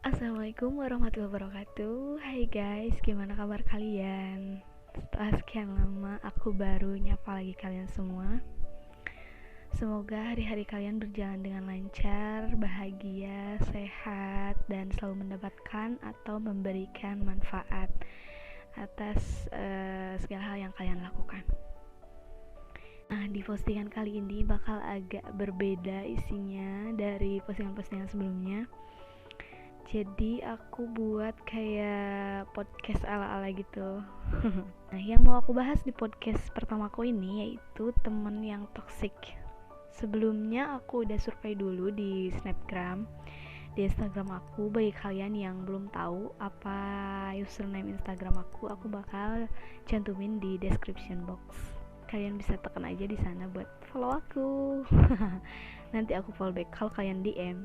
Assalamualaikum warahmatullahi wabarakatuh. Hai guys, gimana kabar kalian? Setelah sekian lama aku baru nyapa lagi kalian semua. Semoga hari-hari kalian berjalan dengan lancar, bahagia, sehat, dan selalu mendapatkan atau memberikan manfaat atas segala hal yang kalian lakukan. Nah, di postingan kali ini bakal agak berbeda isinya dari postingan-postingan sebelumnya. Jadi aku buat kayak podcast ala-ala gitu. Nah, yang mau aku bahas di podcast pertamaku ini yaitu temen yang toxic. Sebelumnya aku udah survei dulu di Snapgram, di Instagram aku. Bagi kalian yang belum tahu apa username Instagram aku bakal cantumin di description box. Kalian bisa tekan aja di sana buat follow aku. Nanti aku follow back kalau kalian DM.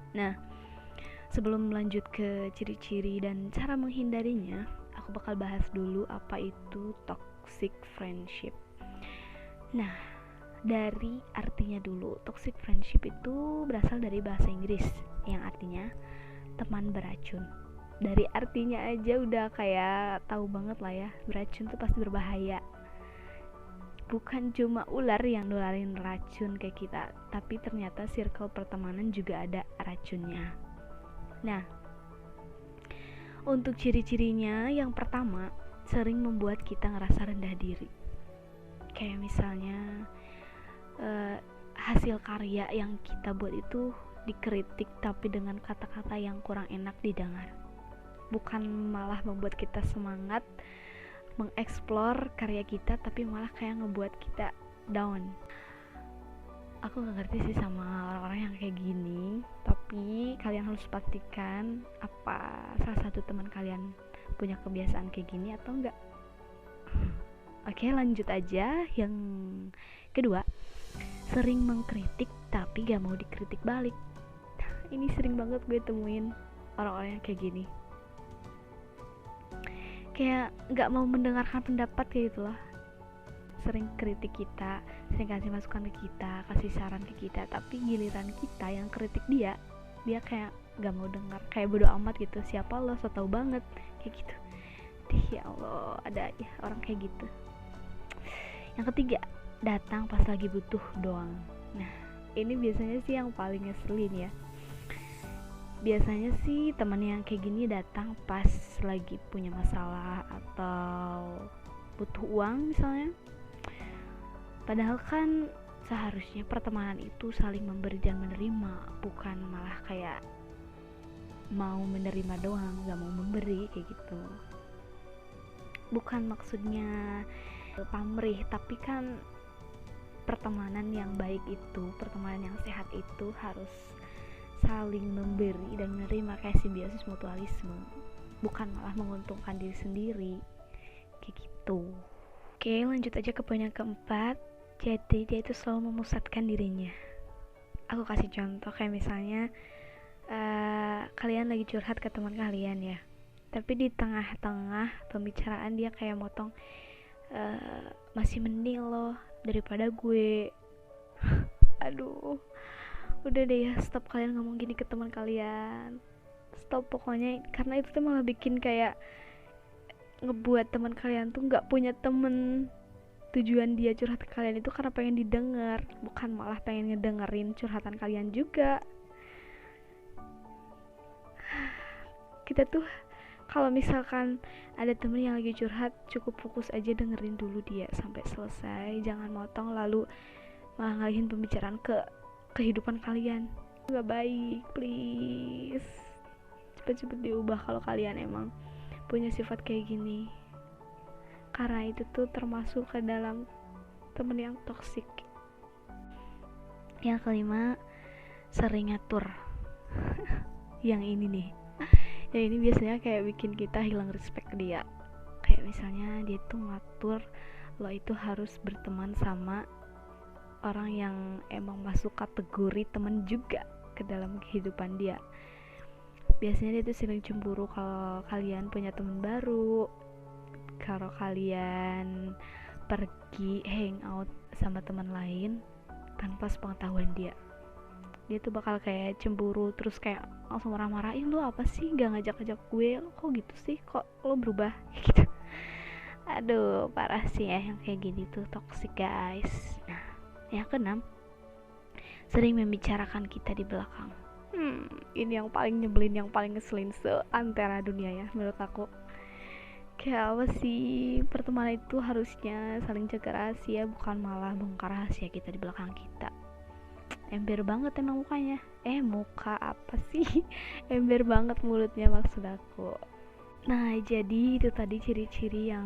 Nah, sebelum lanjut ke ciri-ciri dan cara menghindarinya, aku bakal bahas dulu apa itu toxic friendship. Nah, dari artinya dulu, toxic friendship itu berasal dari bahasa Inggris yang artinya teman beracun. Dari artinya aja udah kayak tahu banget lah ya, beracun tuh pasti berbahaya. Bukan cuma ular yang nularin racun ke kita, tapi ternyata circle pertemanan juga ada racunnya. Nah, untuk ciri-cirinya yang pertama, sering membuat kita ngerasa rendah diri. Kayak misalnya hasil karya yang kita buat itu dikritik tapi dengan kata-kata yang kurang enak didengar. Bukan malah membuat kita semangat mengeksplor karya kita, tapi malah kayak ngebuat kita down. Aku gak ngerti sih sama orang-orang yang kayak gini, tapi kalian harus pastikan apa salah satu teman kalian punya kebiasaan kayak gini atau enggak. Oke, lanjut aja. Yang kedua, sering mengkritik tapi gak mau dikritik balik. Ini sering banget gue temuin orang-orang yang kayak gini, kayak gak mau mendengarkan pendapat kayak gitu loh. Sering kritik kita, sering kasih masukan ke kita, kasih saran ke kita, tapi giliran kita yang kritik dia kayak gak mau dengar, kayak bodo amat gitu. Siapa lo, so tau banget, kayak gitu. Ya Allah, ada ya orang kayak gitu. Yang ketiga, datang pas lagi butuh doang. Nah, ini biasanya sih yang paling ngeselin ya. Biasanya sih teman yang kayak gini datang pas lagi punya masalah atau butuh uang misalnya. Padahal kan seharusnya pertemanan itu saling memberi dan menerima, bukan malah kayak mau menerima doang, gak mau memberi kayak gitu. Bukan maksudnya pamrih, tapi kan pertemanan yang baik itu, pertemanan yang sehat itu harus saling memberi dan menerima, kayak simbiosis mutualisme, bukan malah menguntungkan diri sendiri kayak gitu. Oke, lanjut aja ke poin yang keempat. Jadi dia itu selalu memusatkan dirinya. Aku kasih contoh kayak misalnya kalian lagi curhat ke teman kalian ya, tapi di tengah-tengah pembicaraan dia kayak motong, masih mending loh daripada gue. Aduh, udah deh ya, stop kalian ngomong gini ke teman kalian. Stop pokoknya, karena itu tuh malah bikin kayak ngebuat teman kalian tuh nggak punya temen. Tujuan dia curhat ke kalian itu karena pengen didengar, bukan malah pengen ngedengerin curhatan kalian juga. Kita tuh kalau misalkan ada temen yang lagi curhat, cukup fokus aja dengerin dulu dia sampai selesai, jangan motong lalu malah ngalihin pembicaraan ke kehidupan kalian. Gak baik, please. Cepet-cepet diubah kalau kalian emang punya sifat kayak gini, karena itu tuh termasuk ke dalam temen yang toksik. Yang kelima, sering ngatur. Yang ini nih, yang ini biasanya kayak bikin kita hilang respect ke dia. Kayak misalnya dia tuh ngatur lo itu harus berteman sama orang yang emang masuk kategori temen juga ke dalam kehidupan dia. Biasanya dia tuh sering cemburu kalau kalian punya teman baru, kalau kalian pergi hangout sama teman lain tanpa sepengetahuan dia. dia tuh bakal kayak cemburu, terus kayak langsung marah-marahin, lu apa sih gak ngajak-ngajak gue, lo kok gitu sih, kok lo berubah gitu. Aduh, parah sih ya yang kayak gini tuh, toxic guys. Nah, yang keenam, sering membicarakan kita di belakang. Ini yang paling nyebelin, yang paling ngeselin seantera dunia ya menurut aku. Kayak apa sih, pertemanan itu harusnya saling jaga rahasia, bukan malah bongkar rahasia kita di belakang kita. Ember banget emang mukanya. Muka apa sih? Ember banget mulutnya maksud aku. Nah, jadi itu tadi ciri-ciri yang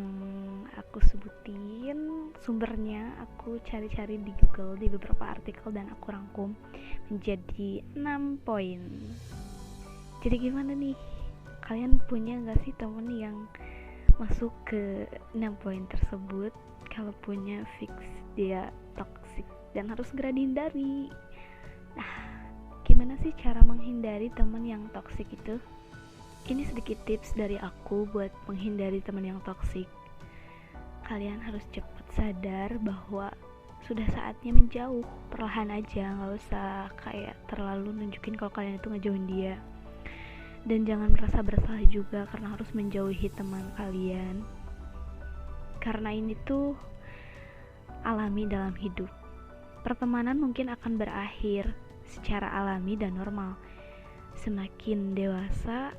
aku sebutin. Sumbernya aku cari-cari di Google, di beberapa artikel, dan aku rangkum menjadi 6 poin. Jadi gimana nih? Kalian punya gak sih temen yang masuk ke 6 poin tersebut? Kalau punya, fix dia toxic dan harus segera dihindari. Nah, gimana sih cara menghindari teman yang toksik itu? Ini sedikit tips dari aku buat menghindari teman yang toksik. Kalian harus cepat sadar bahwa sudah saatnya menjauh, perlahan aja, gak usah kayak terlalu nunjukin kalau kalian itu ngejauhin dia. Dan jangan merasa bersalah juga karena harus menjauhi teman kalian, karena ini tuh alami dalam hidup. Pertemanan mungkin akan berakhir secara alami dan normal. Semakin dewasa,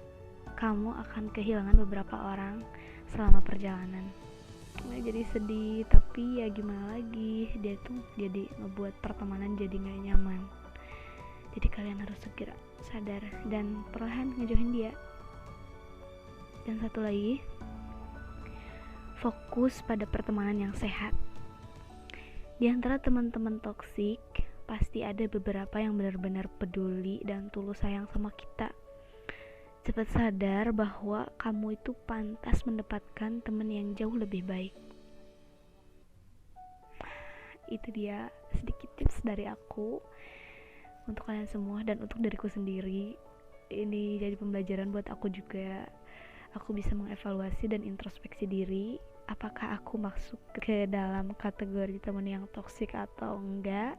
kamu akan kehilangan beberapa orang selama perjalanan. Jadi sedih, tapi ya gimana lagi, dia tuh jadi ngebuat pertemanan jadi gak nyaman. Jadi kalian harus segera sadar dan perlahan ngejauhin dia. Dan satu lagi, fokus pada pertemanan yang sehat. Di antara teman-teman toksik, pasti ada beberapa yang benar-benar peduli dan tulus sayang sama kita. Cepat sadar bahwa kamu itu pantas mendapatkan teman yang jauh lebih baik. Itu dia sedikit tips dari aku untuk kalian semua dan untuk diriku sendiri. Ini jadi pembelajaran buat aku juga. Aku bisa mengevaluasi dan introspeksi diri, apakah aku masuk ke dalam kategori teman yang toksik atau enggak.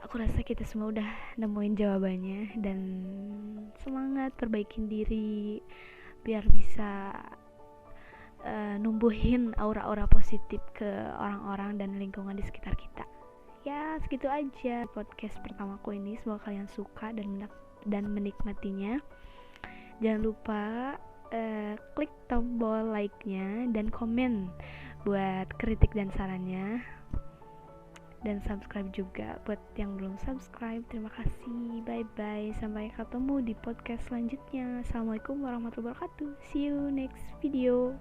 Aku rasa kita semua udah nemuin jawabannya, dan semangat perbaikin diri biar bisa numbuhin aura-aura positif ke orang-orang dan lingkungan di sekitar kita. Ya, segitu aja podcast pertamaku ini. Semoga kalian suka dan menikmatinya. Jangan lupa klik tombol like-nya dan komen buat kritik dan sarannya, dan subscribe juga buat yang belum subscribe. Terima kasih, bye bye, sampai ketemu di podcast selanjutnya. Assalamualaikum warahmatullahi wabarakatuh. See you next video.